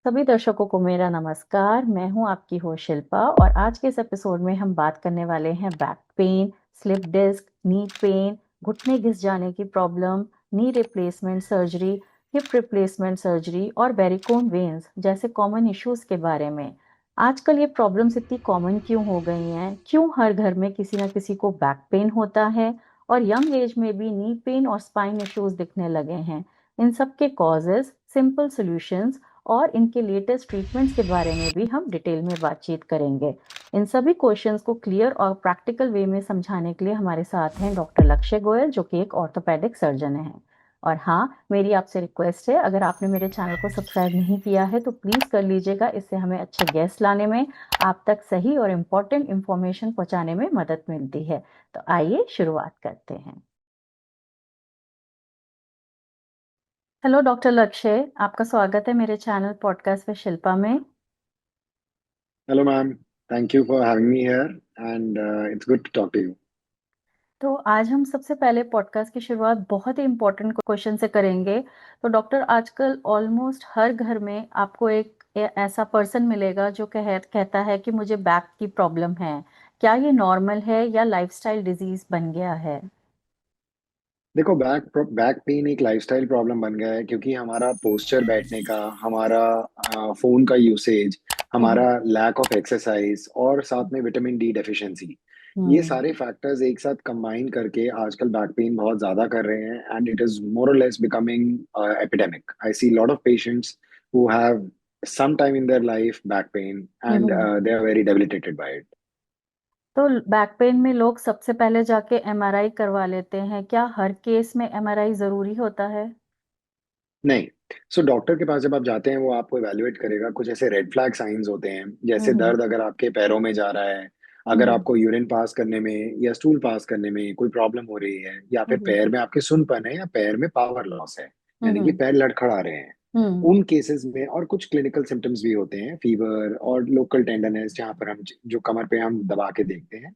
सभी दर्शकों को मेरा नमस्कार। मैं हूं आपकी होस्ट शिल्पा और आज के इस एपिसोड में हम बात करने वाले हैं back pain, slip disc, knee pain, घुटने घिस जाने की problem, knee replacement surgery, hip replacement surgery और वेरिकोन वेन्स जैसे कॉमन इश्यूज के बारे में। आजकल ये प्रॉब्लम्स इतनी कॉमन क्यों हो गई हैं? क्यों हर घर में किसी ना किसी को बैक पेन होता है और यंग एज में भी नी पेन और स्पाइन इश्यूज दिखने लगे हैं? इन सब के कॉजेस, सिंपल सॉल्यूशंस और इनके लेटेस्ट ट्रीटमेंट्स के बारे में भी हम डिटेल में बातचीत करेंगे। इन सभी क्वेश्चंस को क्लियर और प्रैक्टिकल वे में समझाने के लिए हमारे साथ हैं डॉक्टर लक्ष्य गोयल, जो कि एक ऑर्थोपेडिक सर्जन हैं। और हाँ, मेरी आपसे रिक्वेस्ट है, अगर आपने मेरे चैनल को सब्सक्राइब नहीं किया है तो प्लीज़ कर लीजिएगा। इससे हमें अच्छे गेस्ट लाने में, आप तक सही और इम्पोर्टेंट इन्फॉर्मेशन पहुंचाने में मदद मिलती है। तो आइए शुरुआत करते हैं। हेलो डॉक्टर लक्ष्य, आपका स्वागत है मेरे चैनल पॉडकास्ट विद शिल्पा में। Hello, ma'am. Thank you for having me here, and it's good to talk to you. तो आज हम सबसे पहले पॉडकास्ट की शुरुआत बहुत ही इम्पोर्टेंट क्वेश्चन से करेंगे। तो डॉक्टर, आजकल ऑलमोस्ट हर घर में आपको एक ऐसा पर्सन मिलेगा जो कहता है कि मुझे बैक की प्रॉब्लम है। क्या ये नॉर्मल है या लाइफस्टाइल डिजीज बन गया है? देखो, बैक पेन एक लाइफस्टाइल प्रॉब्लम बन गया है क्योंकि हमारा पोस्चर बैठने का, हमारा फोन का यूसेज, हम्म। हमारा लैक ऑफ एक्सरसाइज और साथ में विटामिन डी डेफिशिएंसी, ये हम्म। सारे फैक्टर्स एक साथ कंबाइन करके आजकल बैक पेन बहुत ज्यादा कर रहे हैं एंड इट इज मोर और less becoming epidemic. I see lot of patients who have some time in their life back pain and hmm. they are very debilitated by it. तो back pain में लोग सबसे पहले जाके MRI करवा लेते हैं। क्या हर केस में एमआरआई जरूरी होता है? नहीं. सो डॉक्टर के पास जब आप जाते हैं वो आपको इवेल्युएट करेगा. कुछ ऐसे रेड फ्लैग साइंस होते हैं जैसे हम्म। दर्द अगर आपके पैरों में जा रहा है, अगर हम्म। आपको यूरिन पास करने में या स्टूल पास करने में कोई प्रॉब्लम हो रही है, या फिर हम्म। पैर में आपके सुनपन है या पैर में पावर लॉस है, यानी कि हम्म। पैर लड़खड़ा रहे हैं, हम्म। उन केसेस में. और कुछ क्लिनिकल सिम्टम्स भी होते हैं, फीवर और लोकल टेंडरनेस, जहाँ पर हम जो कमर पे हम दबा के देखते हैं,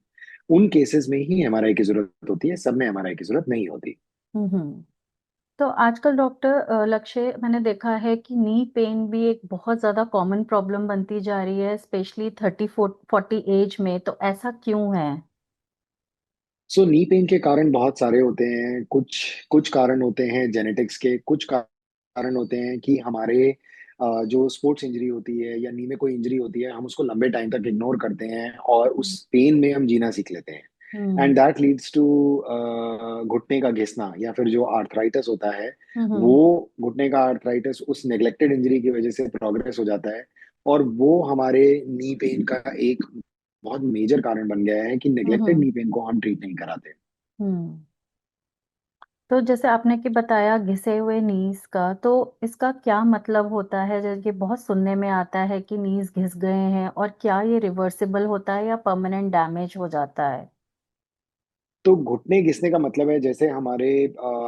उन केसेस में ही एमआरआई की जरूरत होती है. सब में एमआरआई की जरूरत नहीं होती. हम्म। तो आजकल डॉक्टर लक्ष्य, मैंने देखा है कि नी पेन भी एक बहुत ज़्यादा कॉमन प्रॉब्लम बनती जा रही है, स्पेशली 30-40 एज में। तो ऐसा क्यों है? सो नी पेन के कारण बहुत सारे होते हैं. कुछ कुछ कारण होते हैं जेनेटिक्स के, कुछ कारण होते हैं कि हमारे जो स्पोर्ट्स इंजरी होती है या नी में कोई इंजरी होती है, हम उसको लंबे टाइम तक इग्नोर करते हैं और उस पेन में हम जीना सीख लेते हैं. हम्म। एंड दैट लीड्स टू घुटने का घिसना या फिर जो आर्थराइटिस होता है, वो हम्म। घुटने का आर्थराइटिस उस नेग्लेक्टेड इंजरी की वजह से प्रोग्रेस हो जाता है. और वो हमारे नी पेन का एक बहुत मेजर कारण बन गया है कि नेग्लेक्टेड हम्म। नी पेन को हम ट्रीट नहीं कराते. हम्म। तो जैसे आपने कि बताया घिसे हुए नीज का, तो इसका क्या मतलब होता है? जैसे बहुत सुनने में आता है कि नीज घिस गए हैं, और क्या ये रिवर्सिबल होता है या परमानेंट डैमेज हो जाता है? तो घुटने घिसने का मतलब है, जैसे हमारे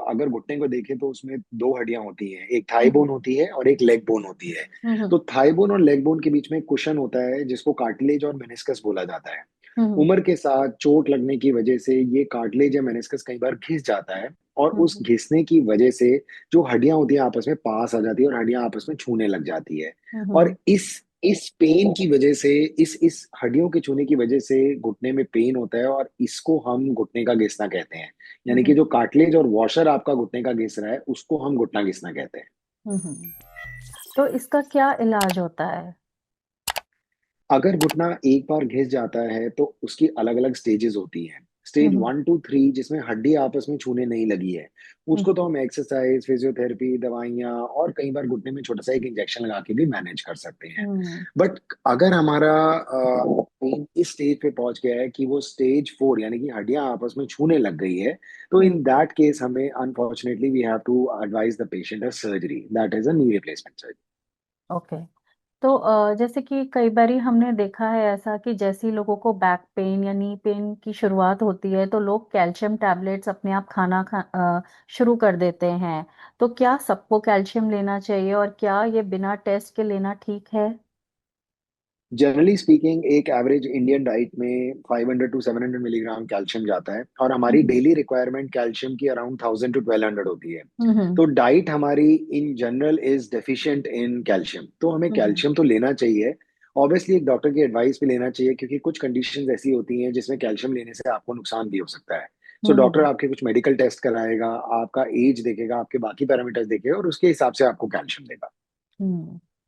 अगर घुटने को देखें तो उसमें दो हड्डियां होती हैं, एक थाई हम्म। बोन होती है और एक लेग बोन होती है. हम्म। तो थाई बोन और लेग बोन के बीच में कुशन होता है जिसको कार्टिलेज और मेनिस्कस बोला जाता है. हम्म। उम्र के साथ चोट लगने की वजह से ये कार्टिलेज या मेनिस्कस कई बार घिस जाता है, और उस हम्म। घिसने की वजह से जो हड्डियां होती हैं आपस में पास आ जाती है और हड्डियां आपस में छूने लग जाती है. और हम्म। इस पेन की वजह से, इस हड्डियों के छूने की वजह से घुटने में पेन होता है, और इसको हम घुटने का घिसना कहते हैं. यानी कि हम्म। जो कार्टिलेज और वॉशर आपका घुटने का घिस रहा है उसको हम घुटना घिसना कहते हैं. हम्म। तो इसका क्या इलाज होता है? अगर घुटना एक बार घिस जाता है तो उसकी अलग अलग स्टेजेस होती हैं. स्टेज हम्म। 1 2 3, जिसमें हड्डी आपस में छूने नहीं लगी है, उसको तो हम्म। हम एक्सरसाइज, फिजियोथेरेपी, दवाइयाँ और कई बार घुटने में छोटा सा एक इंजेक्शन लगा के भी मैनेज कर सकते हैं. हम्म। बट अगर हमारा पेन इस स्टेज पे पहुंच गया है कि वो स्टेज 4, यानी कि हड्डियां आपस में छूने लग गई है, तो इन हम्म। दैट केस हमें unfortunately we have to advise the patient a surgery, that is a knee replacement surgery. Okay. तो जैसे कि कई बारी हमने देखा है ऐसा कि जैसे ही लोगों को बैक पेन या नी पेन की शुरुआत होती है तो लोग कैल्शियम टैबलेट्स अपने आप शुरू कर देते हैं। तो क्या सबको कैल्शियम लेना चाहिए, और क्या ये बिना टेस्ट के लेना ठीक है? जनरली स्पीकिंग एक एवरेज इंडियन डाइट में 500 टू 700 मिलीग्राम कैल्शियम जाता है, और हमारी हम्म डेली रिक्वायरमेंट कैल्शियम की अराउंड 1000 टू 1200 होती है। हम्म तो डाइट हमारी in general is deficient in calcium, तो हमें हम्म कैल्शियम तो लेना चाहिए। ऑब्वियसली एक डॉक्टर की एडवाइस भी लेना चाहिए, क्योंकि कुछ कंडीशंस ऐसी होती हैं जिसमें कैल्शियम लेने से आपको नुकसान भी हो सकता है। सो डॉक्टर हम्म आपके कुछ मेडिकल टेस्ट कराएगा, आपका एज देखेगा, आपके बाकी पैरामीटर्स देखेगा, और उसके हिसाब से आपको कैल्शियम देगा।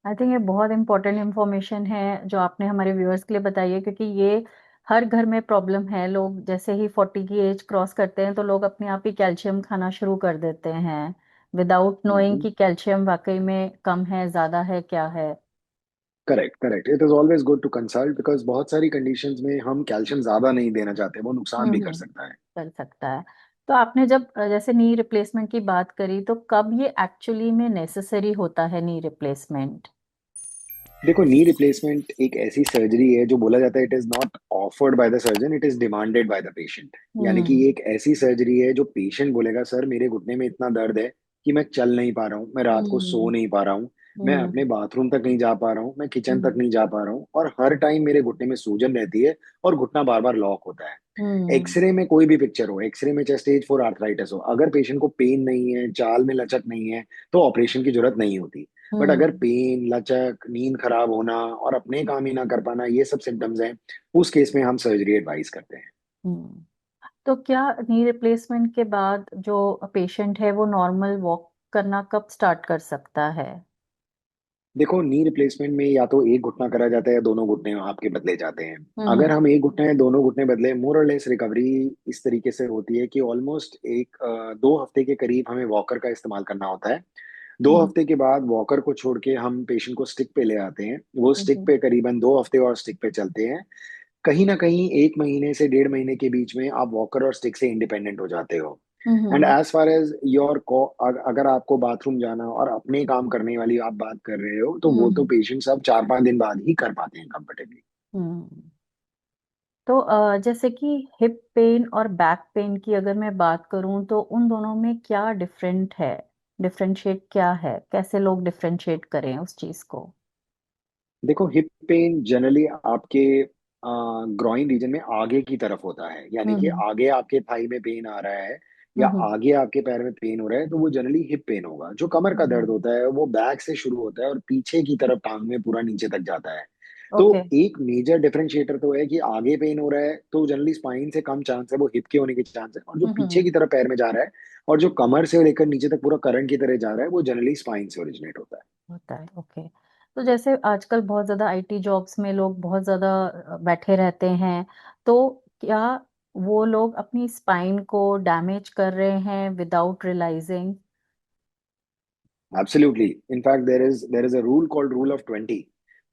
आई थिंक ये बहुत इंपॉर्टेंट इंफॉर्मेशन है जो आपने हमारे व्यूअर्स के लिए बताई है, क्योंकि ये हर घर में प्रॉब्लम है। लोग जैसे ही 40 की एज क्रॉस करते हैं तो लोग अपने आप ही कैल्शियम खाना शुरू कर देते हैं विदाउट नोइंग हम्म। कि कैल्शियम वाकई में कम है, ज्यादा है, क्या है। Correct, correct, it is always good to consult, because बहुत सारी कंडीशंस में हम कैल्शियम ज्यादा नहीं देना चाहते, वो नुकसान भी कर हम्म सकता है। कर सकता है। तो आपने जब जैसे नी रिप्लेसमेंट की बात करी, तो कब ये एक्चुअली में नेसेसरी होता है नी रिप्लेसमेंट? देखो, नी रिप्लेसमेंट एक ऐसी सर्जरी है जो बोला जाता है it is not offered by the surgeon, it is demanded by the patient. यानी कि हम्म ये एक ऐसी सर्जरी है जो पेशेंट बोलेगा, सर मेरे घुटने में इतना दर्द है कि मैं चल नहीं पा रहा हूँ, मैं रात को सो हम्म नहीं पा रहा हूँ, मैं अपने हम्म बाथरूम तक नहीं जा पा रहा हूँ, मैं किचन तक हम्म नहीं जा पा रहा हूँ, और हर टाइम मेरे घुटने में सूजन रहती है, और घुटना बार बार लॉक होता है। हम्म एक्सरे में कोई भी पिक्चर हो, एक्सरे में चाहे स्टेज 4 आर्थराइटिस हो, अगर पेशेंट को पेन नहीं है, चाल में लचक नहीं है, तो ऑपरेशन की जरूरत नहीं होती। बट अगर हम्म पेन, लचक, नींद खराब होना और अपने काम ही ना कर पाना, ये सब सिम्टम्स हैं, उस केस में हम सर्जरी एडवाइस करते हैं। हम्म। तो क्या नी रिप्लेसमेंट के बाद जो पेशेंट है वो नॉर्मल वॉक करना कब स्टार्ट कर सकता है? देखो, नी रिप्लेसमेंट में या तो एक घुटना करा जाता है या दोनों घुटने आपके बदले जाते हैं। अगर हम्म हम एक घुटना या दोनों घुटने बदले, मोर और लेस रिकवरी इस तरीके से होती है कि ऑलमोस्ट 2 हफ्ते के करीब हमें वॉकर का इस्तेमाल करना होता है। दो हम्म हफ्ते के बाद वॉकर को छोड़ के हम पेशेंट को स्टिक पे ले आते हैं, वो स्टिक हम्म पे करीबन 2 हफ्ते और स्टिक पे चलते हैं। कहीं ना कहीं 1 महीने से 1.5 महीने के बीच में आप वॉकर और स्टिक से इंडिपेंडेंट हो जाते हो। And hmm as far as your अगर आपको बाथरूम जाना और अपने काम करने वाली आप बात कर रहे हो, तो वो तो हम्म पेशेंट सब 4-5 दिन बाद ही कर पाते हैं कंफर्टेबली। हम्म। तो जैसे कि हिप पेन और बैक पेन की अगर मैं बात करूं तो उन दोनों में क्या डिफरेंट है? डिफरेंशिएट क्या है? कैसे लोग डिफरेंशिएट करें उस चीज को? देखो, हिप पेन जनरली आपके ग्रॉइन रीजन में आगे की तरफ होता है, यानी कि हम्म आगे आपके थाई में पेन आ रहा है, या हम्म आगे आपके पैर में पेन हो रहा है, तो वो जनरली हिप पेन होगा। जो कमर का दर्द हम्म होता है वो बैक से शुरू होता है और पीछे की तरफ टांग में पूरा नीचे तक जाता है। तो ओके। एक मेजर डिफरेंशिएटर तो है कि आगे पेन हो रहा है तो जनरली स्पाइन से कम चांस है, वो हिप के होने के चांस है, और जो पीछे हम्म। की तरफ पैर में जा रहा है और जो कमर से लेकर नीचे तक पूरा करंट की तरह जा रहा है, वो जनरली स्पाइन से ओरिजिनेट होता है। होता है, ओके। तो जैसे आजकल बहुत ज्यादा आईटी जॉब्स में लोग बहुत ज्यादा बैठे रहते हैं, तो क्या वो लोग अपनी स्पाइन को डैमेज कर रहे हैं without realising? Absolutely. In fact there is a rule called rule of 20।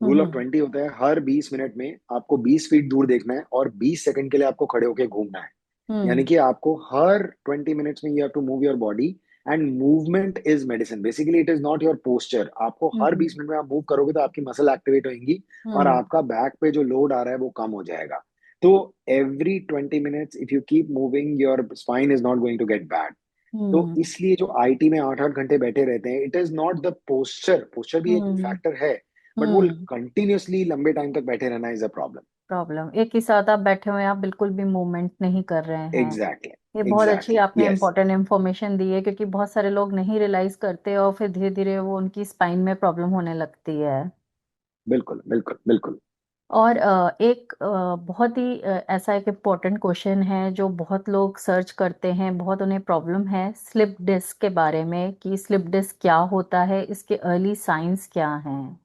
Rule of hmm 20 होता है, हर 20 मिनट में आपको 20 फीट दूर देखना है और 20 सेकंड के लिए आपको खड़े होकर घूमना है। यानी हम्म कि आपको हर 20 मिनट्स में you have to move your body. And movement is medicine, basically it is not your posture. आपको हर हम्म 20 मिनट में आप मूव करोगे तो आपकी मसल एक्टिवेट होंगी, और हम्म आपका बैक पे जो लोड आ रहा है वो कम हो जाएगा। तो every 20 minutes if you keep moving, your spine is not going to get bad. तो हम्म इसलिए जो आईटी में 8-8 घंटे बैठे रहते हैं, it is not the posture, posture भी एक हम्म फैक्टर है, बट वो हम्म कंटिन्यूअसली लंबे टाइम तक बैठे रहना इज अ प्रॉब्लम। प्रॉब्लम एक ही साथ आप बैठे हुए हैं, आप बिल्कुल भी मूवमेंट नहीं कर रहे हैं। एग्जैक्टली, ये बहुत अच्छी एग्जैक्टली, आपने यस। इम्पोर्टेंट इन्फॉर्मेशन दी है, क्योंकि बहुत सारे लोग नहीं रियलाइज करते और फिर धीरे धीरे वो उनकी स्पाइन में प्रॉब्लम होने लगती है। बिल्कुल, बिल्कुल, बिल्कुल। और एक बहुत ही ऐसा एक इम्पोर्टेंट क्वेश्चन है जो बहुत लोग सर्च करते हैं, बहुत उन्हें प्रॉब्लम है स्लिप डिस्क के बारे में, कि स्लिप डिस्क क्या होता है, इसके अर्ली साइंस क्या हैं?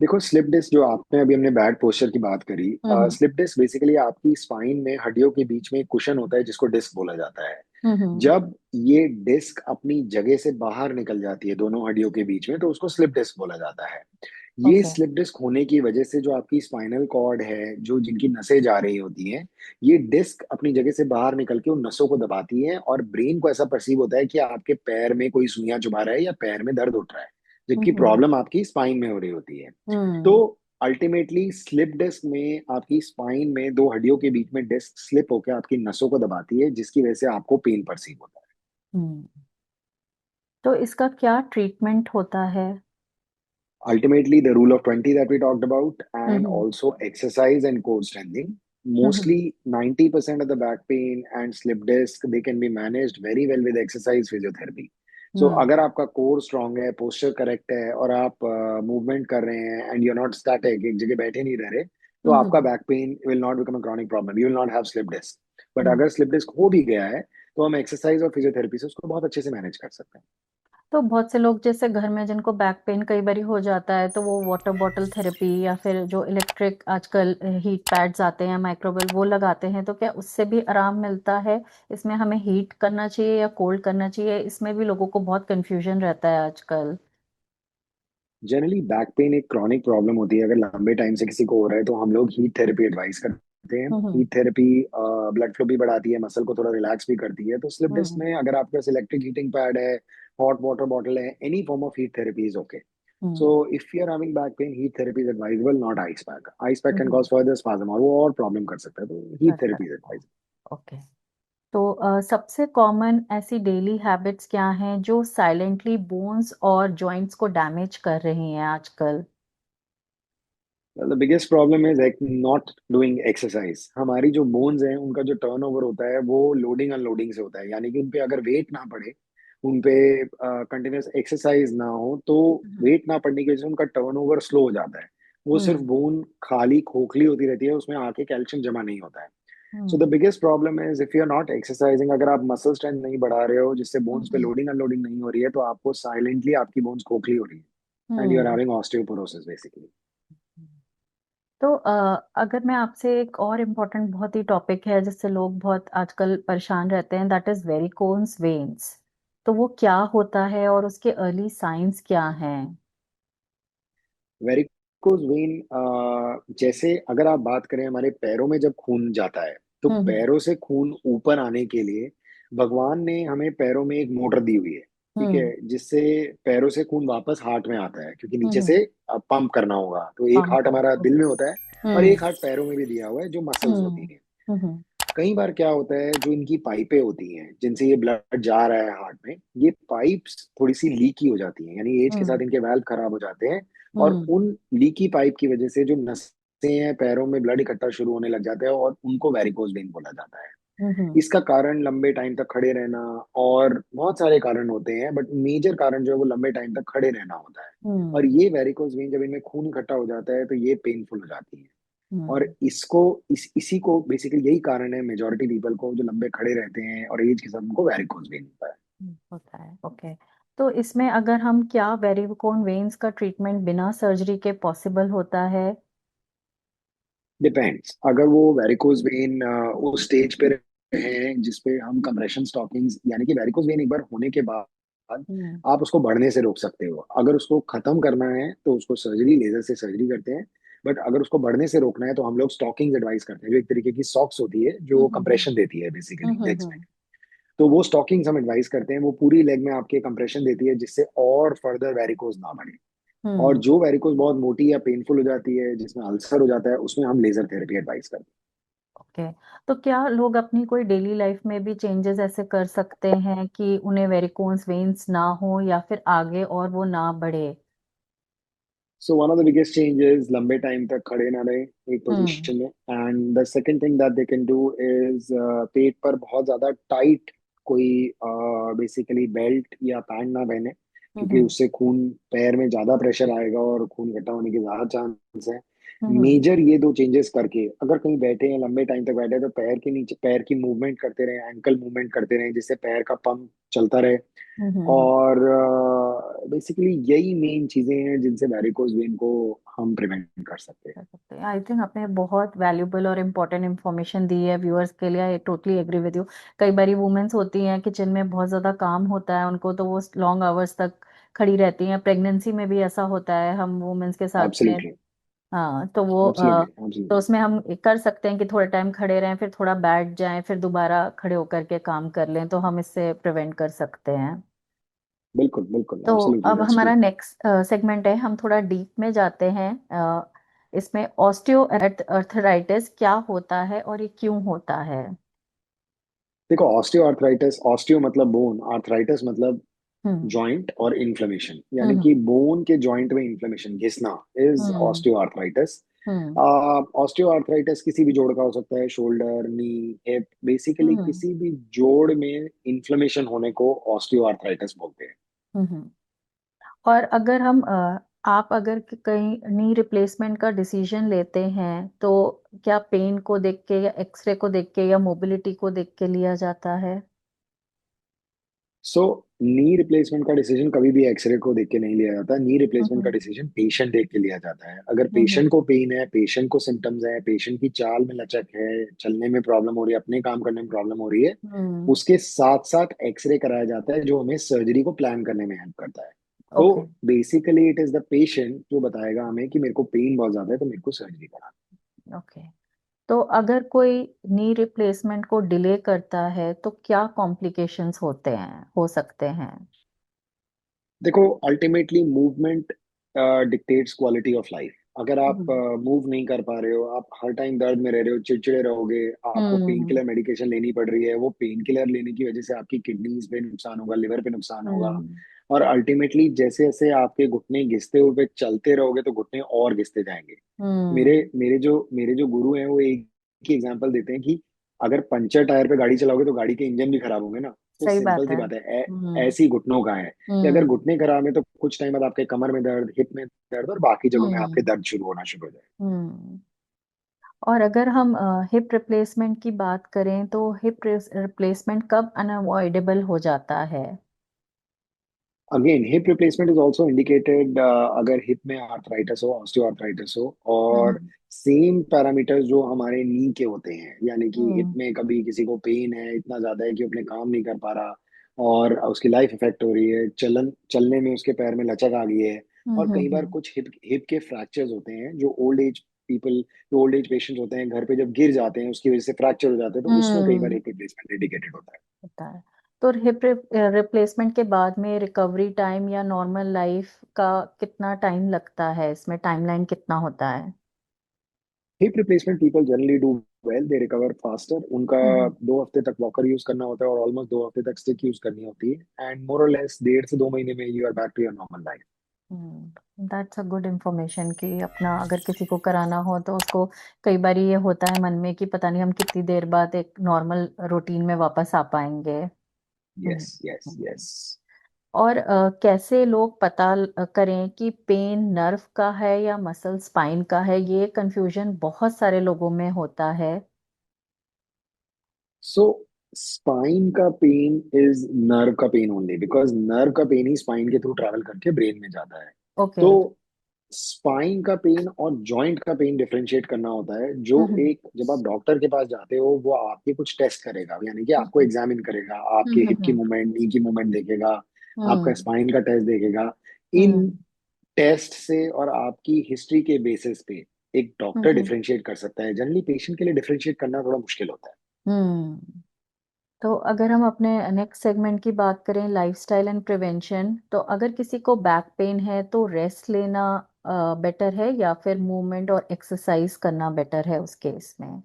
देखो, स्लिप डिस्क जो आपने अभी हमने बैड पोस्चर की बात करी, हम्म स्लिप डिस्क बेसिकली आपकी स्पाइन में हड्डियों के बीच में एक कुशन होता है जिसको डिस्क बोला जाता है। हम्म जब ये डिस्क अपनी जगह से बाहर निकल जाती है दोनों हड्डियों के बीच में, तो उसको स्लिप डिस्क बोला जाता है। ये ओके। स्लिप डिस्क होने की वजह से जो आपकी स्पाइनल कॉर्ड है, जो जिनकी नसें जा रही होती हैं, ये डिस्क अपनी जगह से बाहर निकल के उन नसों को दबाती है, और ब्रेन को ऐसा परसीव होता है कि आपके पैर में कोई सुइयां चुभा रहा है या पैर में दर्द उठ रहा है, जबकि हम्म प्रॉब्लम आपकी स्पाइन में हो रही होती है। तो हम्म अल्टीमेटली स्लिप डिस्क में आपकी स्पाइन में दो हड्डियों के बीच में डिस्क स्लिप होकर आपकी नसों को दबाती है, जिसकी वजह से आपको पेन परसीव होता है। हम्म। तो इसका क्या ट्रीटमेंट होता है? Ultimately, the rule of 20 that we talked about, and hmm also exercise and core strengthening. Hmm Mostly 90% of the back pain and slip disc, they can be managed very well with exercise physiotherapy. So hmm अगर आपका core strong है, posture correct है, और आप movement कर रहे हैं, and you are not static, एक जगह बैठे नहीं रह रहे, तो आपका hmm back pain will not become a chronic problem, you will not have slip disc. But hmm. अगर स्लिप डिस्क हो भी गया है, तो हम एक्सरसाइज और फिजियोथेरेपी से उसको बहुत अच्छे से मैनेज कर सकते हैं। तो बहुत से लोग जैसे घर में जिनको बैक पेन कई बार हो जाता है तो वो वाटर बॉटल थेरेपी या फिर जो इलेक्ट्रिक आजकल हीट पैड्स आते हैं माइक्रोवेव वो लगाते हैं, तो क्या उससे भी आराम मिलता है? इसमें हमें हीट करना चाहिए या कोल्ड करना चाहिए? इसमें भी लोगों को बहुत कंफ्यूजन रहता है आजकल। जनरली बैक पेन एक क्रॉनिक प्रॉब्लम होती है, अगर लंबे टाइम से किसी को हो रहा है तो हम लोग हीट थेरेपी एडवाइस करते हैं। हम्म हीट थेरेपी ब्लड फ्लो भी बढ़ाती है, मसल को थोड़ा रिलैक्स भी करती है। तो स्लिप डिस्क हम्म में अगर आपके पास इलेक्ट्रिक हीटिंग पैड है, हॉट वाटर बॉटल है, any form of heat therapy is okay. So hmm if you are having back pain, heat therapy is advisable, not ice pack. Ice pack can hmm. Cause further spasm और वो और problem कर सकता है, तो heat करता therapy है। Is advisable. Okay. तो सबसे कॉमन ऐसी डेली हैबिट्स क्या हैं जो साइलेंटली बोन्स और जॉइंट्स को डैमेज कर रही हैं आजकल? The biggest problem is not doing exercise. हमारी जो बोन्स हैं उनका जो टर्नओवर होता है वो लोडिंग अनलोडिंग से होता है, यानी कि उन पे अगर वेट ना पड़े, उन पे कंटिन्यूस एक्सरसाइज ना हो, तो हम्म वेट ना पड़ने की वजह से उनका टर्नओवर स्लो हो जाता है। वो सिर्फ हम्म बोन खाली खोखली होती रहती है, उसमें आके कैल्शियम जमा नहीं होता है। So the hmm biggest problem is if you are not exercising, अगर आप मसल स्ट्रेंथ नहीं बढ़ा रहे हो जिससे बोन्स पे हम्म लोडिंग अनलोडिंग नहीं हो रही है, तो आपको साइलेंटली आपकी बोन्स खोखली हो रही है, and you are hmm. Having osteoporosis basically. तो अगर मैं आपसे एक और इम्पोर्टेंट बहुत ही टॉपिक है जिससे लोग बहुत आजकल परेशान रहते हैं, दैट इज वेरिकोन्स वेन्स। तो वो क्या होता है और उसके अर्ली साइंस क्या हैं? वेरिकोज वेन, जैसे अगर आप बात करें हमारे पैरों में जब खून जाता है, तो हम्म पैरों से खून ऊपर आने के लिए भगवान ने हमें पैरों में एक मोटर दी हुई है। ठीक है, हम्म जिससे पैरों से खून वापस हार्ट में आता है, क्योंकि नीचे हम्म। से पंप करना होगा। तो एक पंप हार्ट हो। हमारा दिल ओके। में होता है, और हम्म एक हार्ट पैरों में भी दिया हुआ है, जो मसल्स होती हम्म हैं। हम्म कई बार क्या होता है, जो इनकी पाइपें होती हैं जिनसे ये ब्लड जा रहा है हार्ट में, ये पाइप्स थोड़ी सी लीकी हो जाती हैं, यानी एज के हम्म साथ इनके वाल्व खराब हो जाते हैं। और हम्म उन लीकी पाइप की वजह से जो नसें हैं पैरों में, ब्लड इकट्ठा शुरू होने लग जाता है, और उनको वेरिकोज वेन बोला जाता है। हम्म इसका कारण लंबे टाइम तक खड़े रहना, और बहुत सारे कारण होते हैं, बट मेजर कारण जो है वो लंबे टाइम तक खड़े रहना होता है। और हम्म ये वेरिकोज वेन जब इनमें खून इकट्ठा हो जाता है, तो ये पेनफुल हो जाती है। और हम्म। इसको इसी को बेसिकली यही कारण है, मेजोरिटी पीपल को जो लंबे खड़े रहते हैं और एज के साथ उनको वेरिकोज वेन होता है। होता है। ओके। तो इसमें अगर हम क्या वेरिकोन वेन्स का ट्रीटमेंट बिना सर्जरी के पॉसिबल होता है? डिपेंड्स, अगर वो वेरिकोज वेन उस स्टेज पे हैं जिसपे हम कंप्रेशन स्टॉकिंग्स, यानी कि वेरिकोज वेन एक बार होने के बाद हम्म आप उसको बढ़ने से रोक सकते हो। अगर उसको खत्म करना है तो उसको सर्जरी, लेजर से सर्जरी करते हैं। बट अगर उसको बढ़ने से रोकना है तो हम लोग स्टॉकिंग्स एडवाइस करते हैं, जो एक तरीके की सॉक्स होती है जो हम्म कंप्रेशन देती है बेसिकली लेग्स में। हम्म तो वो स्टॉकिंग्स हम एडवाइस करते हैं, वो पूरी लेग में आपके कंप्रेशन देती है, जिससे और फर्दर वेरिकोज ना बढ़े। और हम्म। जो वेरिकोज बहुत मोटी या पेनफुल हो जाती है, जिसमें अल्सर हो जाता है, उसमें हम लेजर थेरेपी एडवाइस करते हैं। ओके। तो क्या लोग अपनी कोई डेली लाइफ में भी चेंजेस ऐसे कर सकते हैं कि उन्हें वेरिकोन्स वेन्स ना हो या फिर आगे और वो ना बढ़े? So one of the biggest changes, लंबे टाइम तक खड़े ना रहे एक हम्म पोजीशन में। And the second thing that they can do is पेट पर बहुत ज्यादा टाइट कोई बेसिकली बेल्ट या पैंट ना पहने, क्योंकि हम्म उससे खून, पैर में ज्यादा प्रेशर आएगा और खून इकट्ठा होने के ज्यादा चांस है। हम्म मेजर ये दो चेंजेस करके अगर कहीं बैठे हैं, लंबे टाइम तक बैठे हैं, तो पैर के नीचे, पैर की मूवमेंट करते रहे, एंकल मूवमेंट करते रहे, जिससे पैर का पंप चलता रहे। हम्म। और बेसिकली यही मेन चीजें हैं जिनसे वैरिकोज वेन को हम प्रिवेंट कर सकते हैं। कर सकते हैं। आई थिंक आपने बहुत वैल्यूबल और इम्पोर्टेंट इन्फॉर्मेशन दी है व्यूअर्स के लिए। I totally agree with you. कई बारी वुमेन्स होती हैं किचन में बहुत ज़्यादा काम होता है उनको, तो वो लॉन्ग आवर्स तक खड़ी रहती हैं। प्रेगनेंसी में भी ऐसा होता है हम वुमेन्स के साथ में। एब्सोल्युटली, हाँ, तो वो एब्सोल्युटली, तो एब्सोल्युटली। उसमें हम कर सकते हैं कि थोड़े टाइम खड़े रहें, फिर थोड़ा बैठ जाएं, फिर दोबारा खड़े होकर के काम कर लें, तो हम इससे प्रिवेंट कर सकते हैं। बिल्कुल, बिल्कुल, तो एब्सोल्युटली, अब दैट्स हमारा ट्रू। नेक्स्ट सेगमेंट है, हम थोड़ा डीप में जाते हैं। इसमें ऑस्टियो अर्थराइटिस क्या होता है और ये क्यों होता है? देखो, ऑस्टियो आर्थराइटिस, ऑस्टियो मतलब बोन, आर्थराइटिस मतलब हम्म। जॉइंट और इन्फ्लेमेशन, यानी हम्म। कि बोन के जॉइंट में इन्फ्लेमेशन घिसना is hmm. Osteoarthritis. Hmm. Osteoarthritis किसी भी जोड़ का हो सकता है, shoulder, knee, hip, basically hmm. किसी भी जोड़ में इन्फ्लेमेशन होने को ऑस्टियोआर्थराइटिस बोलते हैं। हम्म। और अगर हम आप अगर कहीं नी रिप्लेसमेंट का डिसीजन लेते हैं तो क्या पेन को देख के या एक्सरे को देख के या मोबिलिटी को देख के लिया जाता है? सो नी रिप्लेसमेंट का डिसीजन कभी भी एक्सरे को देख के नहीं लिया जाता। नी रिप्लेसमेंट का हम्म। डिसीजन पेशेंट देख के लिया जाता है। अगर हम्म। पेशेंट को पेन है, पेशेंट को सिम्टम्स है, पेशेंट की चाल में लचक है, चलने में प्रॉब्लम हो रही है, अपने काम करने में प्रॉब्लम हो रही है, हम्म। उसके साथ साथ एक्सरे कराया जाता है जो हमें सर्जरी को प्लान करने में हेल्प करता है। तो okay. Basically it is the patient जो बताएगा हमें कि मेरे को पेन बहुत ज्यादा है तो मेरे को सर्जरी करा। ओके। तो अगर कोई नी रिप्लेसमेंट को डिले करता है तो क्या कॉम्प्लिकेशंस होते हैं हो सकते हैं? देखो, ultimately movement dictates quality of life. अगर आप हम्म। मूव नहीं कर पा रहे हो, आप हर टाइम दर्द में रह रहे हो, चिड़चिड़े रहोगे, आपको पेन हम्म। किलर मेडिकेशन लेनी पड़ रही है, वो पेन किलर लेने की वजह से आपकी किडनीज पे नुकसान होगा, लिवर पे नुकसान होगा। हम्म। और अल्टीमेटली जैसे जैसे आपके घुटने घिसते हुए चलते रहोगे तो घुटने और घिसते जाएंगे। मेरे हम्म। मेरे जो गुरु हैं वो एक ही एग्जांपल देते हैं कि अगर पंचर टायर पे गाड़ी चलाओगे तो गाड़ी के इंजन भी खराब होंगे ना। तो सही सिंपल बात सी है। बात है, हम्म। ऐसी घुटनों का है कि अगर हम्म। घुटने खराब है तो कुछ टाइम बाद आपके कमर में दर्द, हिप में दर्द और बाकी जगहों में आपके हम्म। दर्द शुरू होना शुरू हो जाए। हम्म। और अगर हम हिप रिप्लेसमेंट की बात करें तो हिप रिप्लेसमेंट कब अनअवॉइडेबल हो जाता है? Again hip replacement is also indicated अगर हिप में आर्थराइटिस हो, ऑस्टियोआर्थराइटिस हो, और हम्म। सेम पैरामीटर्स जो हमारे नी के होते हैं, यानी कि हिप हम्म। में कभी किसी को पेन है इतना ज्यादा है कि अपने काम नहीं कर पा रहा और उसकी लाइफ इफेक्ट हो रही है, चलने में उसके पैर में लचक आ गई है। हम्म। और कई बार कुछ हिप हिप के फ्रैक्चर्स होते हैं जो ओल्ड एज पीपल, जो ओल्ड एज पेशेंट्स होते हैं, घर पे जब गिर जाते हैं उसकी वजह से फ्रैक्चर हो जाते हैं, तो उसमें कई बार हम्म। हिप रिप्लेसमेंट इंडिकेटेड होता है। होता है। तो हिप रिप्लेसमेंट के बाद में रिकवरी टाइम या नॉर्मल लाइफ का कितना टाइम लगता है, इसमें टाइमलाइन कितना होता है? Hip replacement people generally do well, they recover faster. उनका हम्म। 2 हफ्ते तक वॉकर यूज करना होता है और ऑलमोस्ट 2 हफ्ते तक स्टिक यूज करनी होती है, एंड मोर और लेस 1.5 से 2 महीने में you are back to your normal life. That's a good information कि अपना अगर किसी को कराना हो तो उसको कई बार ये होता है मन में कि पता नहीं हम कितनी देर बाद एक नॉर्मल रूटीन में वापस आ पाएंगे। हम्म। यस, यस, हम्म। यस। और कैसे लोग पता करें कि पेन नर्व का है या मसल स्पाइन का है? ये कंफ्यूजन बहुत सारे लोगों में होता है। सो स्पाइन का पेन इज नर्व का पेन ओनली, बिकॉज नर्व का पेन ही स्पाइन के थ्रू ट्रैवल करके ब्रेन में जाता है। ओके। तो स्पाइन का पेन और जॉइंट का पेन डिफरेंशिएट करना होता है। जो हम्म। एक, जब आप डॉक्टर के पास जाते हो वो आपके कुछ टेस्ट करेगा, यानी कि आपको हम्म। एग्जामिन करेगा, आपके हम्म। हिप की हम्म। मूवमेंट, नी की मूवमेंट देखेगा, आपका हम्म। स्पाइन का टेस्ट देखेगा। इन हम्म। टेस्ट से और आपकी हिस्ट्री के बेसिस पे एक डॉक्टर हम्म। डिफरेंशिएट कर सकता है। जनरली पेशेंट के लिए डिफरेंशिएट करना थोड़ा मुश्किल होता है। हम्म। तो अगर हम अपने नेक्स्ट सेगमेंट की बात करें, लाइफस्टाइल एंड प्रिवेंशन, तो अगर किसी को बैक पेन है तो रेस्ट लेना बेटर है या फिर मूवमेंट और एक्सरसाइज करना बेटर है उस केस में?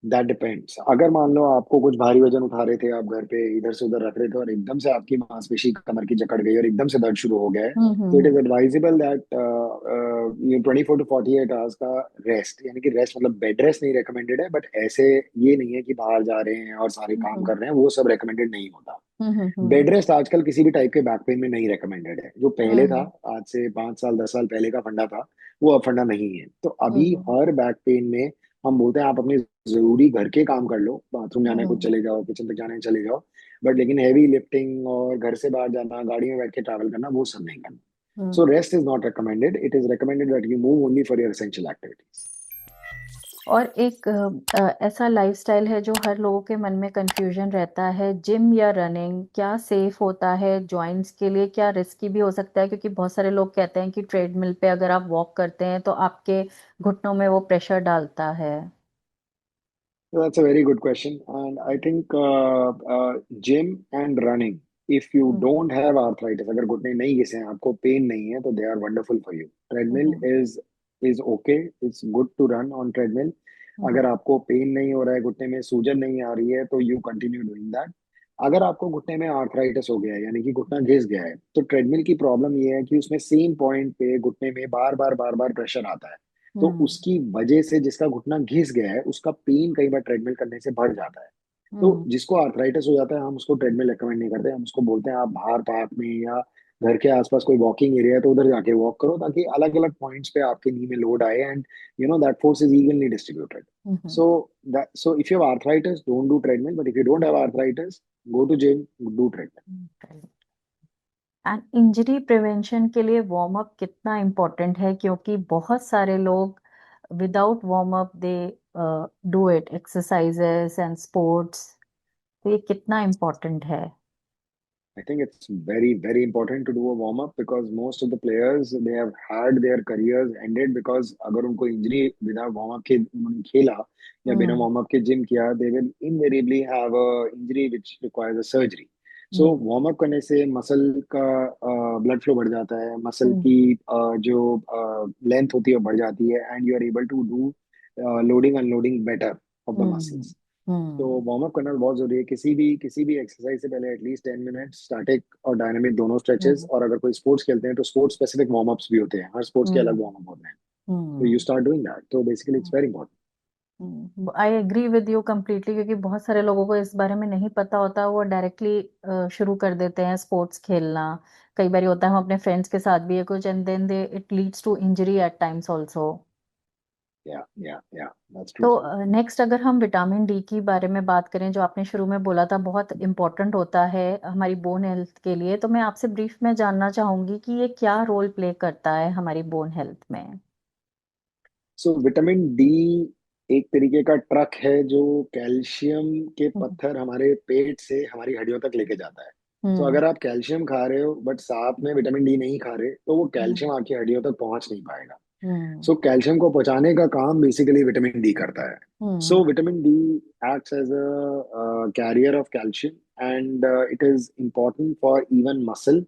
That depends. अगर मान लो आपको कुछ भारी वजन उठा रहे थे, आप घर पे इधर से उधर रख रहे थे और एकदम से आपकी मांसपेशी कमर की जकड़ गई और एकदम से दर्द शुरू हो गया है, तो it is hmm. Advisable that ये 24 to 48 आवर्स का रेस्ट, यानी कि रेस्ट मतलब बेड रेस्ट नहीं रिकमेंडेड है, बट ऐसे ये नहीं है कि बाहर जा रहे हैं और सारे काम हम्म। कर रहे हैं, वो सब रिकमेंडेड नहीं होता। हम्म। हम्म। बेड रेस्ट आजकल किसी भी टाइप के बैक पेन में नहीं रिकमेंडेड है। जो पहले था, हम्म। आज से 5 साल 10 साल पहले का फंडा था, वो अब फंडा नहीं है। तो अभी हम्म। हर बैक पेन में हम बोलते हैं आप अपने जरूरी घर के काम कर लो, बाथरूम जाना है कुछ हम्म। चले जाओ, किचन तक जाना है चले जाओ, बट लेकिन हैवी लिफ्टिंग और घर से बाहर जाना, गाड़ी में बैठ के ट्रैवल करना, वो सब नहीं करना। So hmm. Rest is not recommended, it is recommended that you move only for your essential activities. और एक ऐसा लाइफस्टाइल है जो हर लोगों के मन में कंफ्यूजन रहता है, जिम या रनिंग क्या सेफ होता है जॉइंट्स के लिए, क्या रिस्की भी हो सकता है? क्योंकि बहुत सारे लोग कहते हैं कि ट्रेडमिल पे अगर आप वॉक करते हैं तो आपके घुटनों में वो प्रेशर डालता है। That's a very good question. And I think gym and running, if you hmm. don't have arthritis, अगर घुटने नहीं घिसे हैं, आपको पेन नहीं है, तो they are wonderful for you. Treadmill hmm. is okay. It's good to run on treadmill. हम्म। अगर आपको पेन नहीं हो रहा है, घुटने में सूजन नहीं आ रही है, तो you continue doing that. अगर आपको घुटने में आर्थराइटिस हो गया है, यानी कि घुटना घिस गया है, तो ट्रेडमिल की प्रॉब्लम ये है कि उसमें सेम पॉइंट पे घुटने में बार बार प्रेशर आता है। तो हम्म। उसकी वजह से जिसका घुटना घिस गया है उसका पेन कई बार ट्रेडमिल करने से बढ़ जाता है। तो हम्म। जिसको आर्थराइटिस हो जाता है हम उसको ट्रेडमिल रेकमेंड नहीं करते, हम उसको बोलते हैं आप बाहर पार्क में या घर के आसपास कोई वॉकिंग एरिया है तो उधर जाके वॉक करो, ताकि अलग अलग पॉइंट्स पे आपके नी में लोड आए and you know that force is evenly distributed. Hmm. So so if you have arthritis, don't do treadmill. But if you don't have arthritis, go to gym, do treadmill. And injury prevention के लिए warm up कितना important है, क्योंकि बहुत सारे लोग without warm up they do it exercises and sports, तो ये कितना इम्पोर्टेंट है? I think it's very important to do a warm up because most of the players they have had their careers ended because अगर उनको injury बिना warm up के उन्होंने खेला या बिना हम्म। वार्म अप के जिम किया, they will invariably have a injury which requires a surgery. So hmm. Warm up करने से मसल का ब्लड फ्लो बढ़ जाता है, मसल की हम्म। जो लेंथ होती है वो बढ़ जाती है and you are able to do loading unloading better of the hmm. Muscles. तो हम्म। वार्म अप करना बहुत जरूरी है, किसी भी एक्सरसाइज से पहले एटलीस्ट 10 मिनट स्टैटिक और डायनामिक दोनों स्ट्रेचेस, हम्म। और अगर कोई स्पोर्ट्स खेलते हैं तो स्पोर्ट्स स्पेसिफिक वार्म अप्स भी होते हैं, हर स्पोर्ट्स के अलग हम्म। वार्म अप होते हैं. तो you hmm. Start doing that, तो basically it's very important. I agree with you completely, क्योंकि बहुत सारे लोगों को इस बारे में नहीं पता होता, वो डायरेक्टली शुरू कर देते हैं स्पोर्ट्स खेलना। कई बार होता है हम अपने फ्रेंड्स के साथ भी है कुछ, and then they it leads to injury at times also. या दैट्स तो ट्रू. नेक्स्ट अगर हम विटामिन डी की बारे में बात करें, जो आपने शुरू में बोला था बहुत इम्पोर्टेंट होता है हमारी बोन हेल्थ के लिए, तो मैं आपसे ब्रीफ में जानना चाहूंगी कि ये क्या रोल प्ले करता है हमारी बोन हेल्थ में? सो विटामिन डी एक तरीके का ट्रक है जो कैल्शियम के हम्म। पत्थर हमारे पेट से हमारी हड्डियों तक लेके जाता है. तो हम्म। अगर आप कैल्शियम खा रहे हो बट साथ में विटामिन डी नहीं खा रहे, तो वो कैल्शियम आपकी हड्डियों तक पहुंच नहीं पाएगा. हम्म। सो कैल्शियम को पहुंचाने का काम बेसिकली विटामिन डी करता है. Hmm. So vitamin D acts as a carrier of calcium, and it is important for even muscle.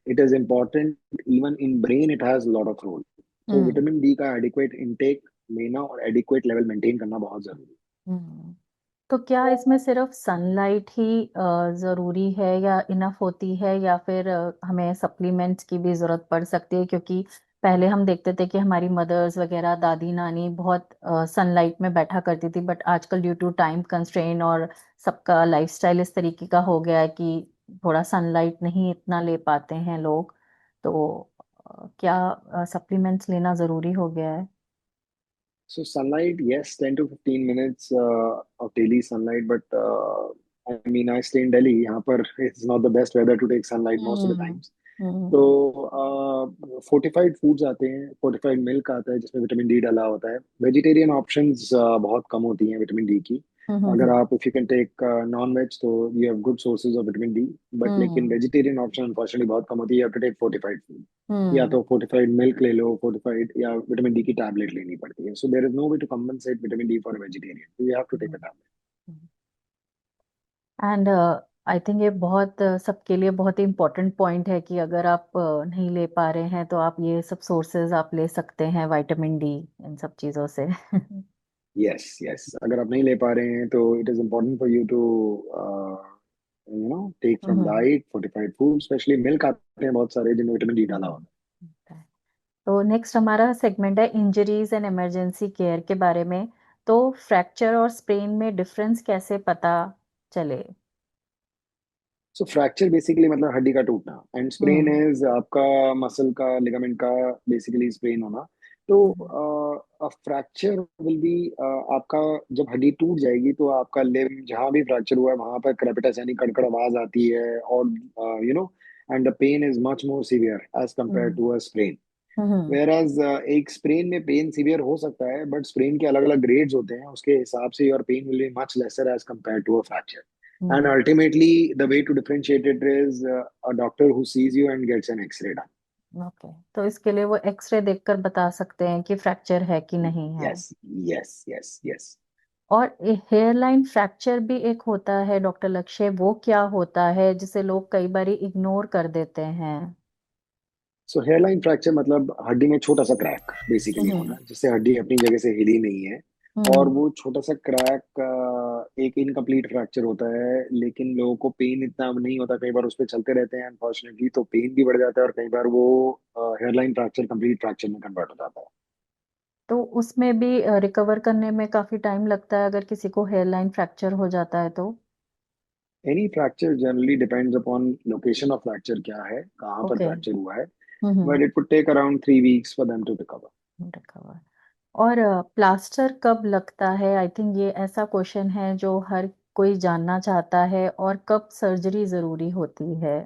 It is important even in brain. It has a lot of role. तो हम्म। Vitamin D का adequate intake लेना और adequate level maintain करना बहुत जरूरी हम्म। तो क्या इसमें सिर्फ सनलाइट ही जरूरी है या इनफ होती है, या फिर हमें सप्लीमेंट्स की भी जरूरत पड़ सकती है? क्योंकि पहले हम देखते थे कि हमारी मदर्स वगैरह, दादी नानी बहुत सनलाइट में बैठा करती थी, बट आजकल ड्यू टू टाइम कंस्ट्रेन और सबका लाइफस्टाइल इस तरीके का हो गया है कि थोड़ा सनलाइट नहीं इतना ले पाते हैं लोग। तो क्या सप्लीमेंट्स लेना जरूरी हो गया है? So sunlight, yes, 10 to 15 minutes of daily sunlight, but I mean, I stay in Delhi. यहाँ पर it's not the best weather to take sunlight most of the hmm. times. हम्म। तो फोर्टिफाइड फूड्स आते हैं, फोर्टिफाइड मिल्क आता है जिसमें vitamin D डाला होता है. वेजिटेरियन ऑप्शंस बहुत कम होती हैं विटामिन डी की. अगर हम्म। आप if you can take non veg तो you have good sources of vitamin D. But लेकिन हम्म। वेजिटेरियन ऑप्शन अनफॉर्चुनेटली बहुत कम होती है. You have to take fortified food. या हम्म। तो फोर्टिफाइड मिल्क ले लो, फोर्टिफाइड या विटामिन डी की टैबलेट लेनी पड़ती है. So there is no way to compensate vitamin D for vegetarian, you have to take a tablet. And I think ये बहुत सबके लिए बहुत ही इम्पोर्टेंट पॉइंट है कि अगर आप नहीं ले पा रहे हैं तो आप ये सब सोर्सेज आप ले सकते हैं विटामिन डी, इन सब चीज़ों से। यस यस, अगर आप नहीं ले पा रहे हैं तो it is important for you to take from hmm. Diet fortified food. Specially milk आते हैं बहुत सारे जिनमें विटामिन डी डाला हम्म। होता तो नेक्स्ट हमारा सेगमेंट है इंजरीज एंड इमरजेंसी केयर के बारे में। तो फ्रैक्चर और स्प्रेन में डिफरेंस कैसे पता चले? है. सो फ्रैक्चर बेसिकली मतलब हड्डी का टूटना, एंड स्प्रेन हम्म। इज आपका मसल का लिगामेंट का बेसिकली स्प्रेन होना. तो हम्म। फ्रैक्चर विल बी आपका जब हड्डी टूट जाएगी तो आपका लिम्ब जहाँ भी फ्रैक्चर हुआ है वहां पर क्रेपिटस यानी कड़कड़ आवाज आती है, और you know and the pain is much more severe as compare hmm. To a sprain. हम्म। वेराज एक स्प्रेन में पेन सीवियर हो सकता है, बट स्प्रेन के अलग अलग ग्रेड्स होते हैं, उसके हिसाब से your pain will be much lesser as compared to a fracture. And hmm. ultimately, the way to differentiate it is a doctor who sees you and gets an X-ray done. Okay, तो इसके लिए वो x ray देखकर बता सकते हैं कि fracture है कि नहीं है। Yes, yes, yes, yes. और हेयर लाइन फ्रैक्चर भी एक होता है डॉक्टर लक्ष्य, वो क्या होता है जिसे लोग कई बार इग्नोर कर देते हैं? So hairline fracture मतलब हड्डी में छोटा सा क्रैक बेसिकली हम्म। होना, जिससे हड्डी अपनी जगह से हिली नहीं है. और हम्म। वो छोटा सा क्रैक एक इनकम्प्लीट फ्रैक्चर होता है, लेकिन लोगों को पेन इतना नहीं होता, कई बार उस पर चलते रहते हैं अनफॉर्चुनेटली, तो पेन भी बढ़ जाता है और कई बार वो हेयरलाइन फ्रैक्चर कंप्लीट फ्रैक्चर में कन्वर्ट हो जाता है। तो उसमें भी रिकवर करने में काफी टाइम लगता है अगर किसी को हेयरलाइन फ्रैक्चर हो जाता है तो? Any fracture generally depends upon location of fracture, क्या है, कहाँ पर ओके। फ्रैक्चर हुआ है, hmm. But it would take around 3 weeks for them to recover. Recover. और प्लास्टर कब लगता है? आई थिंक ये ऐसा क्वेश्चन है जो हर कोई जानना चाहता है। और कब सर्जरी जरूरी होती है?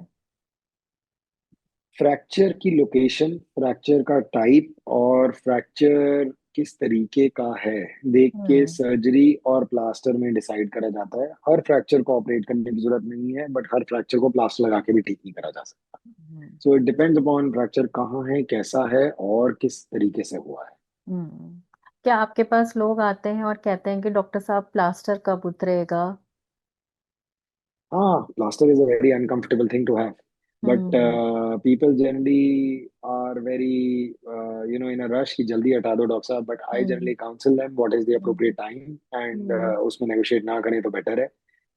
फ्रैक्चर की लोकेशन, फ्रैक्चर का टाइप और फ्रैक्चर किस तरीके का है देख के हम्म। सर्जरी और प्लास्टर में डिसाइड करा जाता है। हर फ्रैक्चर को ऑपरेट करने की जरूरत नहीं है, बट हर फ्रैक्चर को प्लास्टर लगा के भी ठीक नहीं करा जा सकता। Hmm. So it depends upon fracture कहाँ है, कैसा है और किस तरीके से हुआ है। हम्म। क्या आपके पास लोग आते हैं और कहते हैं कि डॉक्टर साहब प्लास्टर कब उतरेगा? हाँ, plaster is a very uncomfortable thing to have, but hmm. people generally are very, in a rush कि जल्दी हटा दो डॉक्टर साहब, but I hmm. generally counsel them what is the hmm. appropriate time, and हम्म। उसमें negotiate ना करें तो better है।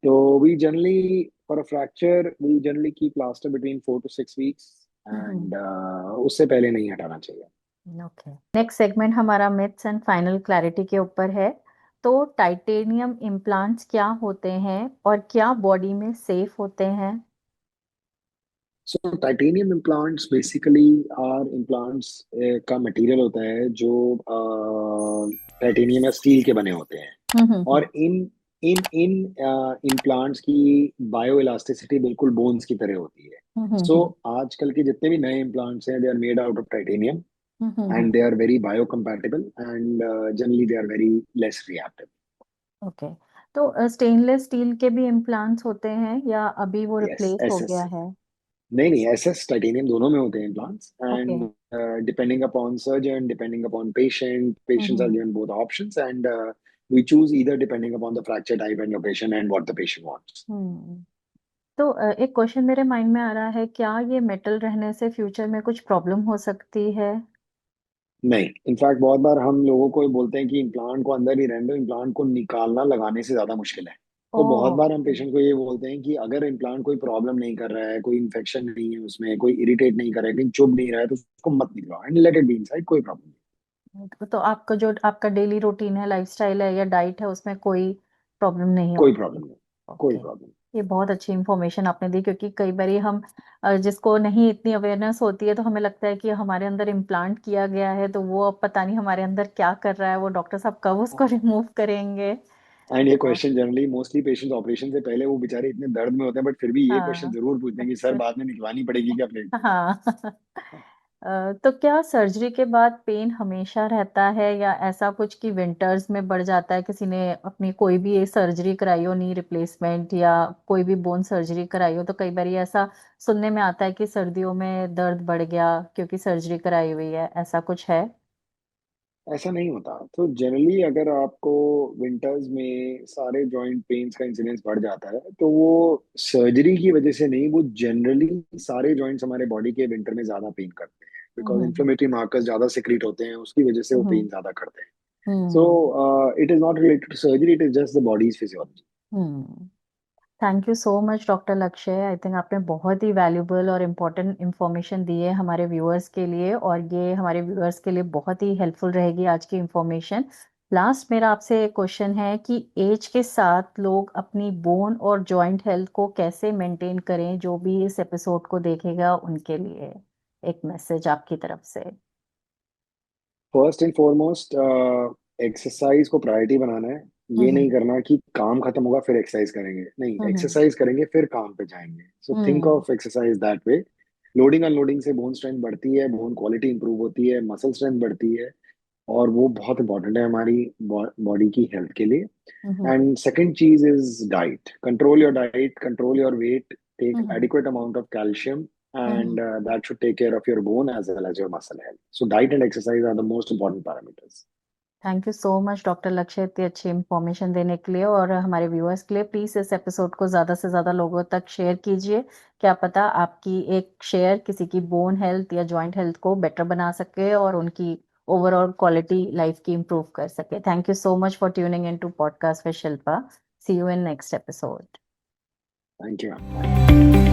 तो we generally, for a fracture, we generally keep plaster between 4 to 6 weeks, hmm. and उससे पहले नहीं हटाना चाहिए। ओके। नेक्स्ट सेगमेंट हमारा मिथ्स एंड फाइनल क्लैरिटी के ऊपर है। तो टाइटेनियम इम्प्लांट्स क्या होते हैं और क्या बॉडी में सेफ होते हैं? So titanium implants basically are implants का मटेरियल होता है जो टाइटेनियम या स्टील के बने होते हैं। हम्म। और इन इन इन इम्प्लांट्स की बायो इलास्टिसिटी बिल्कुल बोन्स की तरह होती है। हम्म। सो आजकल के जितने भी नए इम्प्लांट्स हैं, they are made out of titanium, hmm. And they are very biocompatible, and generally they are very less reactive. Okay. तो स्टेनलेस स्टील के भी इम्प्लांट्स होते हैं या अभी वो यस, रिप्लेस हो एस गया एस। है? नहीं नहीं, एसएस टाइटेनियम दोनों में होते हैं implants, okay. And depending upon surgeon, depending upon patient, patients are hmm. Given both options, and we choose either depending upon the fracture type and location and what the patient wants. हम्म। तो एक question मेरे mind में आ रहा है, क्या ये metal रहने से फ्यूचर में कुछ प्रॉब्लम हो सकती है? नहीं, इनफैक्ट बहुत बार हम लोगों को बोलते हैं कि इम्प्लांट को अंदर ही रहने दो, इम्प्लांट को निकालना लगाने से ज्यादा मुश्किल है। तो बहुत ओह। बार हम पेशेंट को ये बोलते हैं कि अगर इम्प्लांट कोई प्रॉब्लम नहीं कर रहा है, कोई इन्फेक्शन नहीं है उसमें, कोई इरिटेट नहीं कर रहा है, कहीं चुभ नहीं रहा है, तो उसको मत निकलाओ and let it be inside, कोई प्रॉब्लम नहीं। तो आपका जो आपका डेली रूटीन है, लाइफस्टाइल है या डाइट है, उसमें कोई प्रॉब्लम नहीं कोई होगी? प्रॉब्लम नहीं, कोई ओके। प्रॉब्लम। ये बहुत अच्छी इंफॉर्मेशन आपने दी, क्योंकि कई बार हम जिसको नहीं इतनी अवेयरनेस होती है तो हमें लगता है कि हमारे अंदर इम्प्लांट किया गया है, तो वो अब पता नहीं हमारे अंदर क्या कर रहा है, वो डॉक्टर साहब कब उसको रिमूव करेंगे। एंड ये तो question generally mostly patients operation से पहले वो बेचारे इतने दर्द में होते हैं, बट फिर भी ये क्वेश्चन हाँ। जरूर पूछते हैं कि सर बाद में निकलवानी पड़ेगी क्या प्लेट? हाँ। तो क्या सर्जरी के बाद पेन हमेशा रहता है या ऐसा कुछ कि विंटर्स में बढ़ जाता है? किसी ने अपनी कोई भी सर्जरी कराई हो, नी रिप्लेसमेंट या कोई भी बोन सर्जरी कराई हो, तो कई बार ये ऐसा सुनने में आता है कि सर्दियों में दर्द बढ़ गया क्योंकि सर्जरी कराई हुई है, ऐसा कुछ है? ऐसा नहीं होता। तो जनरली अगर आपको विंटर्स में सारे जॉइंट पेन्स का इंसिडेंस बढ़ जाता है, तो वो सर्जरी की वजह से नहीं, वो जनरली सारे जॉइंट्स हमारे बॉडी के विंटर में ज्यादा पेन करते हैं, बिकॉज हम्म। इन्फ्लेमेटरी मार्कर्स ज्यादा सिक्रीट होते हैं, उसकी वजह से वो हम्म। पेन ज्यादा करते हैं। So hmm. It is not related to surgery, it is just the body's physiology. Hmm. Thank you so much doctor Lakshya. I think आपने बहुत ही वैल्यूबल और इम्पोर्टेंट इंफॉर्मेशन दी है हमारे व्यूअर्स के लिए, और ये हमारे व्यूअर्स के लिए बहुत ही हेल्पफुल रहेगी आज की इंफॉर्मेशन। लास्ट मेरा आपसे एक क्वेश्चन है कि एज के साथ लोग अपनी बोन और जॉइंट हेल्थ को कैसे मेंटेन करें? जो भी इस एपिसोड को देखेगा उनके लिए एक मैसेज आपकी तरफ से। फर्स्ट एंड फॉरमोस्ट, एक्सरसाइज को प्रायोरिटी बनाना है। ये नहीं हम्म। करना कि काम खत्म होगा फिर एक्सरसाइज करेंगे, नहीं, हम्म। एक्सरसाइज करेंगे फिर काम पे जाएंगे। So think hmm. Of exercise that way. Loading unloading से बोन स्ट्रेंथ बढ़ती है, बोन क्वालिटी इंप्रूव होती है, मसल स्ट्रेंथ बढ़ती है, और वो बहुत इंपॉर्टेंट है हमारी बॉडी की हेल्थ के लिए। हम्म। एंड सेकंड चीज is diet, control your diet, control your weight, take hmm. adequate amount of calcium, hmm. and that should take care of your bone as well as your muscle health. So diet and exercise are the most important parameters. Thank you so much doctor लक्ष्य, इतनी अच्छी information देने के लिए और हमारे viewers के लिए। प्लीज इस एपिसोड को ज्यादा से ज्यादा लोगों तक शेयर कीजिए। क्या पता आपकी एक शेयर किसी की बोन हेल्थ या जॉइंट हेल्थ को बेटर बना सके और उनकी ओवरऑल क्वालिटी लाइफ की इम्प्रूव कर सके। Thank you so much for tuning in to podcast with Shilpa. See you in next episode. Thank you.